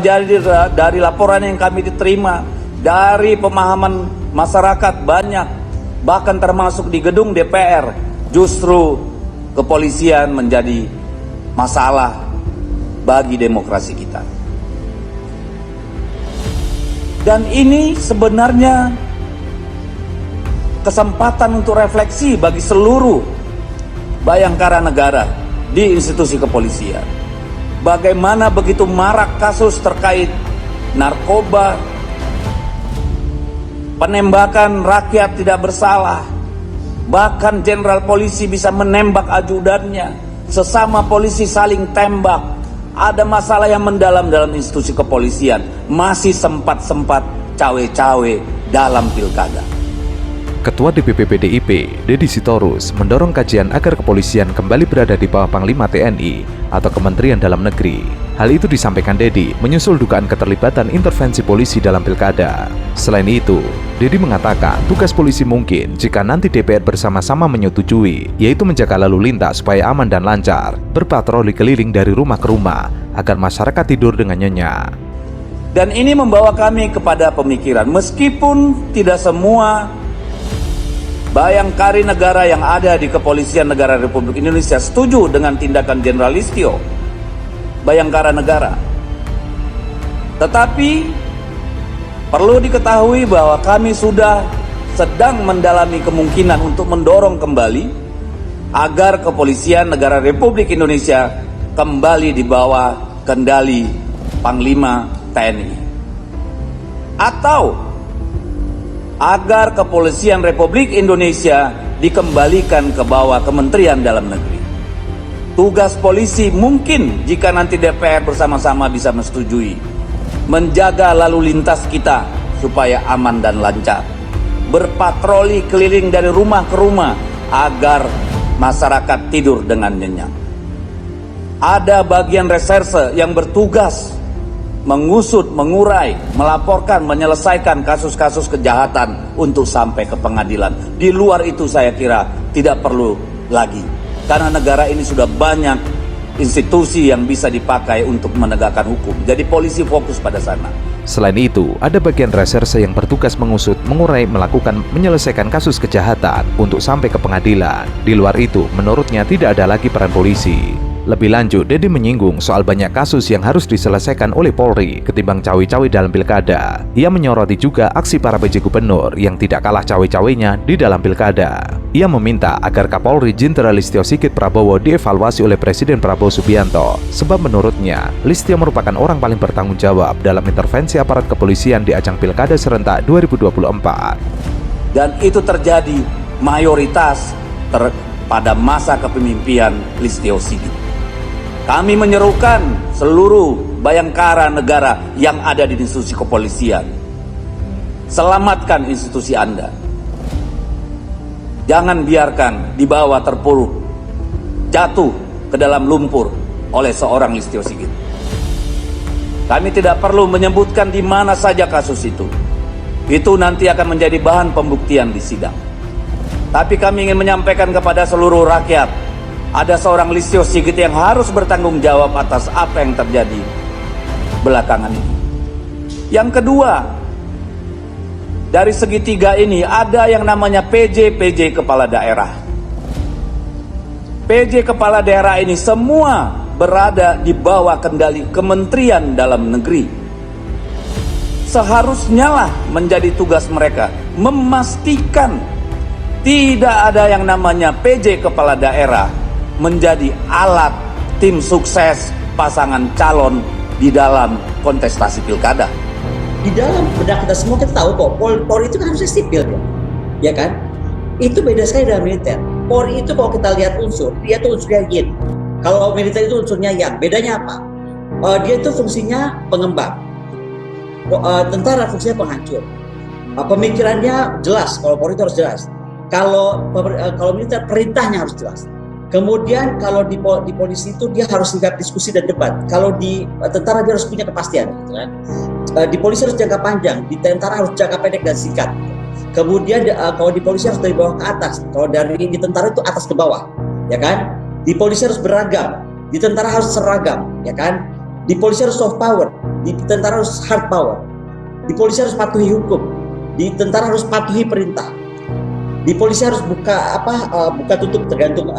terjadi dari laporan yang kami diterima, dari pemahaman masyarakat banyak, bahkan termasuk di gedung DPR, justru kepolisian menjadi masalah bagi demokrasi kita. Dan ini sebenarnya kesempatan untuk refleksi bagi seluruh bayangkara negara di institusi kepolisian. Bagaimana begitu marak kasus terkait narkoba, penembakan rakyat tidak bersalah, bahkan jenderal polisi bisa menembak ajudannya, sesama polisi saling tembak. Ada masalah yang mendalam dalam institusi kepolisian, masih sempat-sempat cawe-cawe dalam pilkada. Ketua DPP PDIP, Deddy Sitorus, mendorong kajian agar kepolisian kembali berada di bawah Panglima TNI atau Kementerian Dalam Negeri. Hal itu disampaikan Deddy menyusul dugaan keterlibatan intervensi polisi dalam pilkada. Selain itu, Deddy mengatakan tugas polisi mungkin jika nanti DPR bersama-sama menyetujui, yaitu menjaga lalu lintas supaya aman dan lancar, berpatroli keliling dari rumah ke rumah agar masyarakat tidur dengan nyenyak. Dan ini membawa kami kepada pemikiran, meskipun tidak semua bayangkari negara yang ada di Kepolisian Negara Republik Indonesia setuju dengan tindakan Jenderal Listio, Bayangkara Negara. Tetapi perlu diketahui bahwa kami sudah sedang mendalami kemungkinan untuk mendorong kembali agar Kepolisian Negara Republik Indonesia kembali di bawah kendali Panglima TNI. Atau agar Kepolisian Republik Indonesia dikembalikan ke bawah Kementerian Dalam Negeri. Tugas polisi mungkin jika nanti DPR bersama-sama bisa menyetujui, menjaga lalu lintas kita supaya aman dan lancar, berpatroli keliling dari rumah ke rumah agar masyarakat tidur dengan nyenyak. Ada bagian reserse yang bertugas mengusut, mengurai, melaporkan, menyelesaikan kasus-kasus kejahatan untuk sampai ke pengadilan. Di luar itu saya kira tidak perlu lagi, karena negara ini sudah banyak institusi yang bisa dipakai untuk menegakkan hukum. Jadi polisi fokus pada sana. Selain itu, ada bagian reserse yang bertugas mengusut, mengurai, melakukan, menyelesaikan kasus kejahatan untuk sampai ke pengadilan. Di luar itu, menurutnya tidak ada lagi peran polisi. Lebih lanjut, Deddy menyinggung soal banyak kasus yang harus diselesaikan oleh Polri ketimbang cawe-cawe dalam pilkada. Ia menyoroti juga aksi para PJ Gubernur yang tidak kalah cawe-cawenya di dalam pilkada. Ia meminta agar Kapolri Jenderal Listio Sigit Prabowo dievaluasi oleh Presiden Prabowo Subianto, sebab menurutnya Listio merupakan orang paling bertanggung jawab dalam intervensi aparat kepolisian di ajang pilkada serentak 2024. Dan itu terjadi mayoritas pada masa kepemimpinan Listio Sigit. Kami menyerukan seluruh bayangkara negara yang ada di institusi kepolisian, selamatkan institusi Anda. Jangan biarkan di bawah terpuruk, jatuh ke dalam lumpur oleh seorang Listio Sigit. Kami tidak perlu menyebutkan di mana saja kasus itu. Itu nanti akan menjadi bahan pembuktian di sidang. Tapi kami ingin menyampaikan kepada seluruh rakyat, ada seorang Listio Sigit yang harus bertanggung jawab atas apa yang terjadi belakangan ini. Yang kedua, dari segitiga ini ada yang namanya PJ Kepala Daerah. PJ Kepala Daerah ini semua berada di bawah kendali Kementerian Dalam Negeri. Seharusnya lah menjadi tugas mereka memastikan tidak ada yang namanya PJ Kepala Daerah menjadi alat tim sukses pasangan calon di dalam kontestasi pilkada. Di dalam benak kita semua kita tahu kok Polri itu kan harusnya sipil ya kan? Itu beda sekali dengan militer. Polri itu kalau kita lihat unsur, dia tuh unsurnya yin. Kalau militer itu unsurnya yang. Bedanya apa? Dia itu fungsinya pengembang. Tentara fungsinya penghancur. Pemikirannya jelas, kalau Polri itu harus jelas. Kalau militer perintahnya harus jelas. Kemudian kalau di polisi itu dia harus siap diskusi dan debat. Kalau di tentara dia harus punya kepastian, gitu kan? Di polisi harus jangka panjang, di tentara harus jangka pendek dan singkat. Kemudian kalau di polisi harus dari bawah ke atas. Kalau di tentara itu atas ke bawah, ya kan? Di polisi harus beragam, di tentara harus seragam, ya kan? Di polisi harus soft power, di tentara harus hard power, di polisi harus patuhi hukum, di tentara harus patuhi perintah, di polisi harus buka tutup tergantung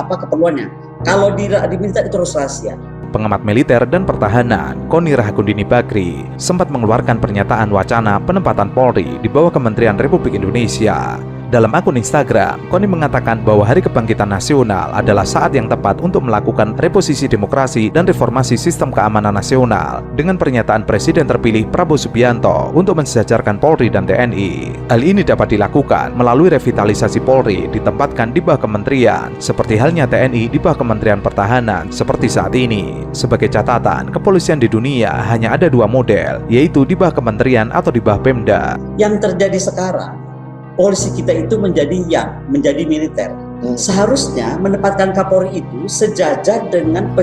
keperluannya. Kalau di militer itu harus rahasia. Pengamat militer dan pertahanan, Koni Rahakundini Bakri, sempat mengeluarkan pernyataan wacana penempatan Polri di bawah Kementerian Republik Indonesia. Dalam akun Instagram, Koni mengatakan bahwa Hari Kebangkitan Nasional adalah saat yang tepat untuk melakukan reposisi demokrasi dan reformasi sistem keamanan nasional dengan pernyataan Presiden terpilih Prabowo Subianto untuk mensejajarkan Polri dan TNI. Hal ini dapat dilakukan melalui revitalisasi Polri ditempatkan di bawah kementerian, seperti halnya TNI di bawah Kementerian Pertahanan seperti saat ini. Sebagai catatan, kepolisian di dunia hanya ada 2 model, yaitu di bawah kementerian atau di bawah Pemda. Yang terjadi sekarang, polisi kita itu menjadi militer. Seharusnya menempatkan Kapolri itu sejajar dengan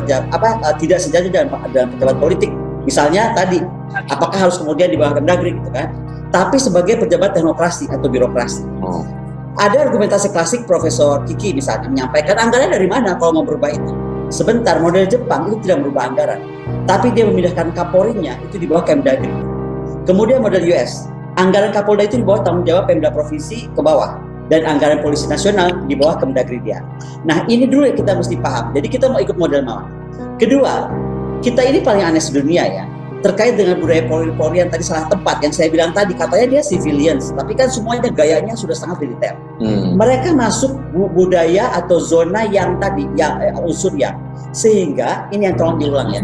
tidak sejajar dengan pejabat politik. Misalnya tadi, apakah harus kemudian di bawah Kemdagri gitu kan? Tapi sebagai pejabat teknokrasi atau birokrasi. Ada argumentasi klasik Profesor Kiki misalnya menyampaikan anggaran dari mana kalau mau berubah itu. Sebentar, model Jepang itu tidak merubah anggaran, tapi dia memindahkan Kapolrinya itu di bawah Kemdagri. Kemudian model US, anggaran Kapolda itu di bawah tanggung jawab Pemda provinsi ke bawah, dan anggaran polisi nasional di bawah Kemdagri dia. Nah ini dulu yang kita mesti paham. Jadi kita mau ikut model mana? Kedua, kita ini paling aneh sedunia ya, terkait dengan budaya Polri yang tadi salah tempat. Yang saya bilang tadi, katanya dia civilians, tapi kan semuanya gayanya sudah sangat militer. Mereka masuk budaya atau zona yang tadi, unsur yang, sehingga ini yang tolong diulang ya,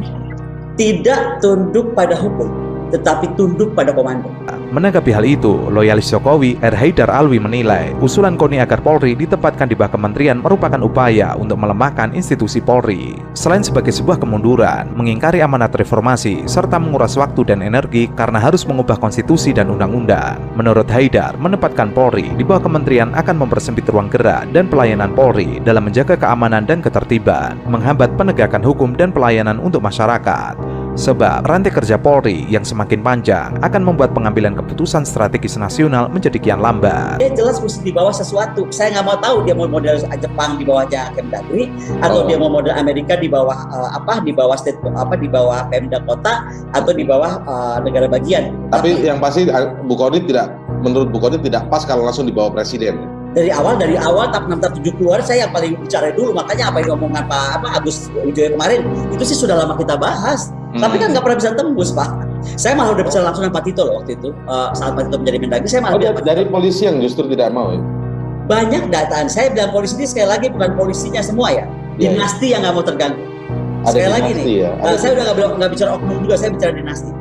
tidak tunduk pada hukum, tetapi tunduk pada komando. Menanggapi hal itu, loyalis Jokowi R. Haidar Alwi menilai usulan Koni agar Polri ditempatkan di bawah kementerian merupakan upaya untuk melemahkan institusi Polri. Selain sebagai sebuah kemunduran, mengingkari amanat reformasi, serta menguras waktu dan energi karena harus mengubah konstitusi dan undang-undang. Menurut Haidar, menempatkan Polri di bawah kementerian akan mempersempit ruang gerak dan pelayanan Polri dalam menjaga keamanan dan ketertiban, menghambat penegakan hukum dan pelayanan untuk masyarakat. Sebab rantai kerja Polri yang semakin panjang akan membuat pengambilan keputusan strategis nasional menjadi kian lambat. Dia jelas mesti di bawah sesuatu. Saya nggak mau tahu dia mau model Jepang di bawahnya Kemdagri, atau dia mau model Amerika di bawah di bawah Pemda kota, atau di bawah negara bagian. Tapi yang pasti menurut Bu Koni tidak pas kalau langsung di bawah presiden. Dari awal tak 6/7 keluar, saya yang paling bicara dulu. Makanya apa yang ngomong Agus Wijoyo kemarin itu sih sudah lama kita bahas. Tapi kan nggak pernah bisa tembus, Pak. Saya malah udah bicara langsung dengan Pak Tito loh waktu itu, saat Pak Tito menjadi Mendagri. Saya malah dari polisi yang justru tidak mau ya? Banyak dataan. Saya bilang polisi ini sekali lagi bukan polisinya semua ya, dinasti yang nggak mau terganggu. Sekali lagi nih, saya udah nggak bicara oknum juga, saya bicara dinasti.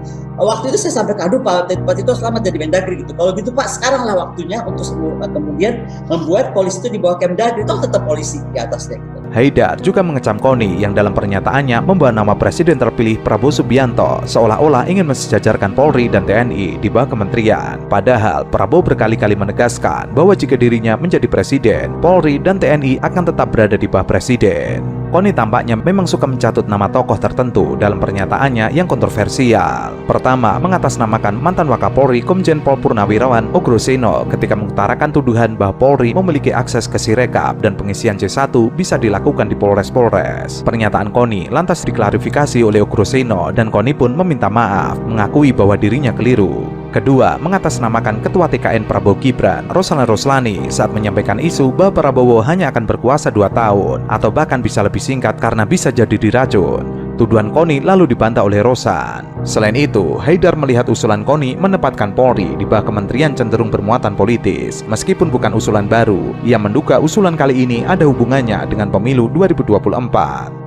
Waktu itu saya sampai kado Pak Tito selamat jadi Mendagri gitu. Kalau gitu Pak, sekarang lah waktunya untuk kemudian membuat polisi itu di bawah Kemdagri, toh tetap polisi di atasnya gitu. Haidar juga mengecam Koni yang dalam pernyataannya membawa nama Presiden terpilih Prabowo Subianto seolah-olah ingin mensejajarkan Polri dan TNI di bawah kementerian. Padahal Prabowo berkali-kali menegaskan bahwa jika dirinya menjadi presiden, Polri dan TNI akan tetap berada di bawah presiden. Koni tampaknya memang suka mencatut nama tokoh tertentu dalam pernyataannya yang kontroversial. Pertama, mengatasnamakan mantan Wakapolri Komjen Pol Purnawirawan Ogroseno ketika mengutarakan tuduhan bahwa Polri memiliki akses ke Sirekap dan pengisian C1 bisa dilakukan di Polres-Polres. Pernyataan Koni lantas diklarifikasi oleh Ogroseno dan Koni pun meminta maaf, mengakui bahwa dirinya keliru. Kedua, mengatasnamakan Ketua TKN Prabowo Gibran, Roslani Roslani, saat menyampaikan isu bahwa Prabowo hanya akan berkuasa 2 tahun atau bahkan bisa lebih singkat karena bisa jadi diracun. Tuduhan Koni lalu dibantah oleh Rosan. Selain itu, Haidar melihat usulan Koni menempatkan Polri di bawah kementerian cenderung bermuatan politis. Meskipun bukan usulan baru, ia menduga usulan kali ini ada hubungannya dengan pemilu 2024.